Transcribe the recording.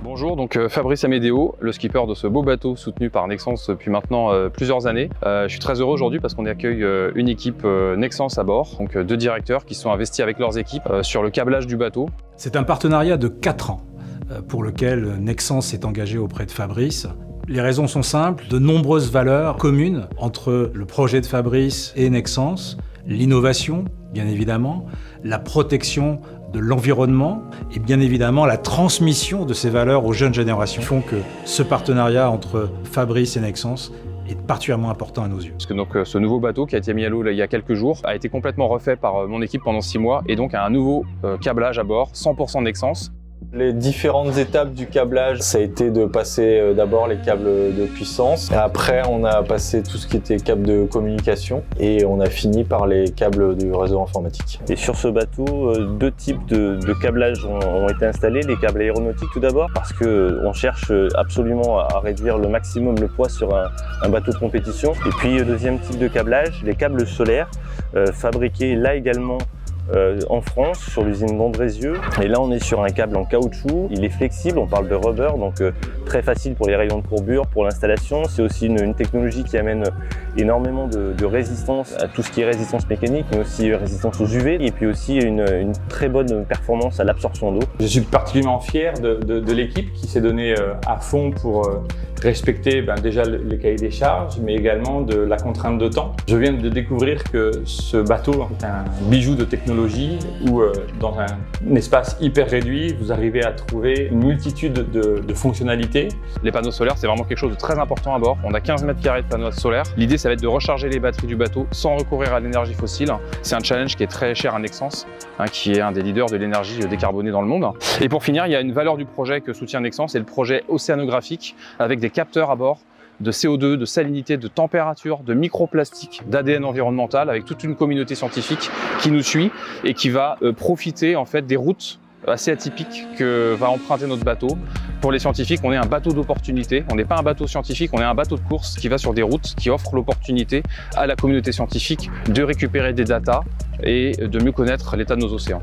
Bonjour, donc Fabrice Amedeo, le skipper de ce beau bateau soutenu par Nexans depuis maintenant plusieurs années. Je suis très heureux aujourd'hui parce qu'on accueille une équipe Nexans à bord, donc 2 directeurs qui sont investis avec leurs équipes sur le câblage du bateau. C'est un partenariat de 4 ans pour lequel Nexans s'est engagé auprès de Fabrice. Les raisons sont simples, de nombreuses valeurs communes entre le projet de Fabrice et Nexans, l'innovation, bien évidemment, la protection de l'environnement et bien évidemment la transmission de ces valeurs aux jeunes générations qui font que ce partenariat entre Fabrice et Nexans est particulièrement important à nos yeux. Parce que donc, ce nouveau bateau qui a été mis à l'eau il y a quelques jours a été complètement refait par mon équipe pendant 6 mois et donc a un nouveau câblage à bord, 100% Nexans. Les différentes étapes du câblage, ça a été de passer d'abord les câbles de puissance. Et après, on a passé tout ce qui était câbles de communication et on a fini par les câbles du réseau informatique. Et sur ce bateau, 2 types de câblage ont été installés. Les câbles aéronautiques tout d'abord, parce qu'on cherche absolument à réduire le maximum le poids sur un bateau de compétition. Et puis, deuxième type de câblage, les câbles solaires, fabriqués là également en France, sur l'usine d'Andrézieux. Et là, on est sur un câble en caoutchouc. Il est flexible, on parle de rubber, donc très facile pour les rayons de courbure, pour l'installation. C'est aussi une technologie qui amène énormément de résistance à tout ce qui est résistance mécanique, mais aussi résistance aux UV, et puis aussi une très bonne performance à l'absorption d'eau. Je suis particulièrement fier de l'équipe qui s'est donnée à fond pour respecter déjà les cahiers des charges, mais également de la contrainte de temps. Je viens de découvrir que ce bateau est un bijou de technologie où dans un espace hyper réduit, vous arrivez à trouver une multitude de fonctionnalités. Les panneaux solaires, c'est vraiment quelque chose de très important à bord. On a 15 mètres carrés de panneaux solaires. L'idée, ça va être de recharger les batteries du bateau sans recourir à l'énergie fossile. C'est un challenge qui est très cher à Nexans, qui est un des leaders de l'énergie décarbonée dans le monde. Et pour finir, il y a une valeur du projet que soutient Nexans, c'est le projet océanographique avec des capteurs à bord de CO2, de salinité, de température, de microplastique, d'ADN environnemental, avec toute une communauté scientifique qui nous suit et qui va profiter en fait des routes assez atypiques que va emprunter notre bateau. Pour les scientifiques, on est un bateau d'opportunité. On n'est pas un bateau scientifique, on est un bateau de course qui va sur des routes qui offrent l'opportunité à la communauté scientifique de récupérer des datas et de mieux connaître l'état de nos océans.